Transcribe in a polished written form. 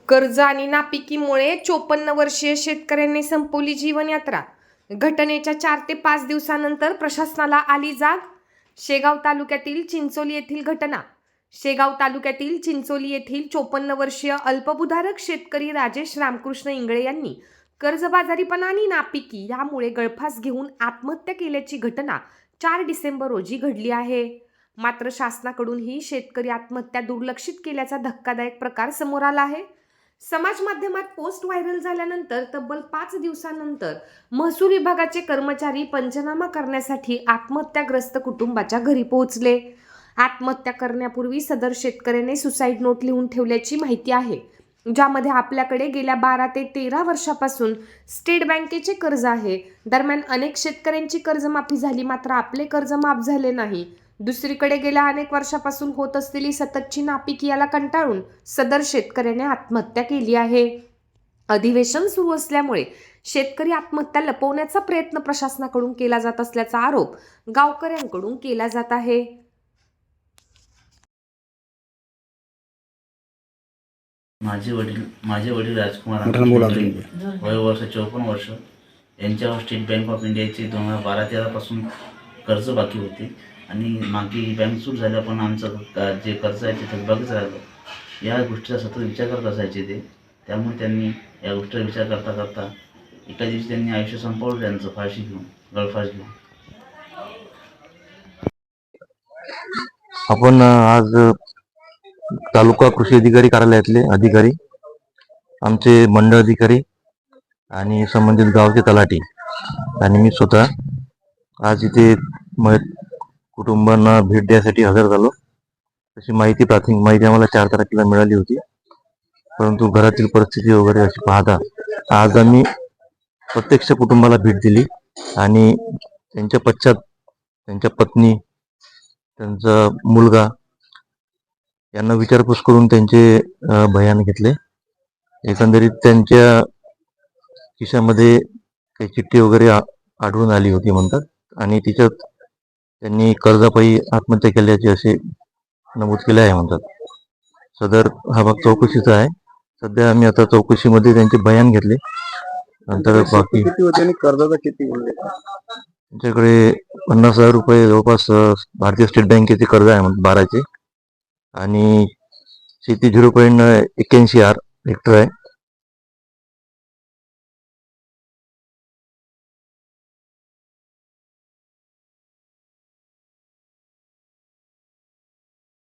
कर्ज आणि नापिकीमुळे 54 वर्षीय शेतकऱ्यांनी संपवली जीवनयात्रा. घटनेच्या 4 ते 5 दिवसानंतर प्रशासनाला आली जाग. शेगाव तालुक्यातील चिंचोली येथील घटना. शेगाव तालुक्यातील चिंचोली येथील 54 वर्षीय अल्पभूधारक शेतकरी राजेश रामकृष्ण इंगळे यांनी कर्जबाजारीपणा आणि नापिकी यामुळे गळफास घेऊन आत्महत्या केल्याची घटना 4 डिसेंबर रोजी घडली आहे. मात्र शासनाकडून ही शेतकरी आत्महत्या दुर्लक्षित केल्याचा धक्कादायक प्रकार समोर आला आहे. समाज माध्यमात पोस्ट व्हायरल झाल्यानंतर तब्बल 5 दिवसांनंतर महसूल विभागाचे कर्मचारी पंचनामा करण्यासाठी आत्महत्याग्रस्त कुटुंबाच्या घरी पोहोचले. आत्महत्या करण्यापूर्वी सदर शेतकऱ्याने सुसाईड नोट लिहून ठेवल्याची माहिती आहे, ज्यामध्ये आपल्याकडे गेल्या 12 ते 13 वर्षापासून स्टेट बँकेचे कर्ज आहे. दरम्यान अनेक शेतकऱ्यांची कर्जमाफी झाली, मात्र आपले कर्ज माफ झाले नाही. दुसरीकडे गेल्या अनेक वर्षापासून होत असलेली सततची नापिकी याला कंटाळून सदर शेतकऱ्याने आत्महत्या केली आहे. अधिवेशन सुरू असल्यामुळे शेतकरी आत्महत्या लपवण्याचा प्रयत्न प्रशासनाकडून केला जात असल्याचा आरोप गावकऱ्यांकडून केला जात आहे. माझे वडील राजकुमार वय वर्ष 54 वर्ष यांच्यावर स्टेट बँक ऑफ इंडियाचे 2012-13 पासून कर्ज बाकी होते आणि मागे बँक सुरू झाल्या, पण आमचं जे कर्ज आहे ते थकबाकीच राहिलं. या गोष्टीचा सतत विचार करत असायचे ते. त्यामुळे त्यांनी या गोष्टीचा विचार करता करता एका दिवशी त्यांनी आयुष्य संपवलं, त्यांचं फाशी घेऊन, गळफास घेऊन. आपण आज तालुका कृषी अधिकारी कार्यालयातले अधिकारी, आमचे मंडळ अधिकारी आणि संबंधित गावचे तलाठी आणि मी स्वतः आज इथे कुटुंबांना भेट द्यायसाठी हजर झालो. तशी प्राथमिक माहिती आम्हाला 4 तारखेला मिळाली होती, परंतु घरातील परिस्थिती वगैरे अशी पाहता आज आम्ही प्रत्यक्ष कुटुंबाला भेट दिली आणि त्यांच्या पश्चात त्यांच्या पत्नी, त्यांचा मुलगा यांना विचारपूस करून त्यांचे बयान घेतले. एकंदरीत त्यांच्या खिशामध्ये काही चिठ्ठी वगैरे आढळून आली होती म्हणतात, आणि तिच्यात त्यांनी कर्जापायी आत्महत्या केल्याचे असे नमूद केले आहे म्हणतात. सदर हा भाग चौकशीचा आहे. सध्या आम्ही आता चौकशीमध्ये त्यांचे बयान घेतले. नंतर बाकी कर्जाचा किती त्यांच्याकडे 50,000 रुपये जवळपास भारतीय स्टेट बँकेचे कर्ज आहे म्हणतात 12चे, आणि शेती 0.81 हेक्टर आहे.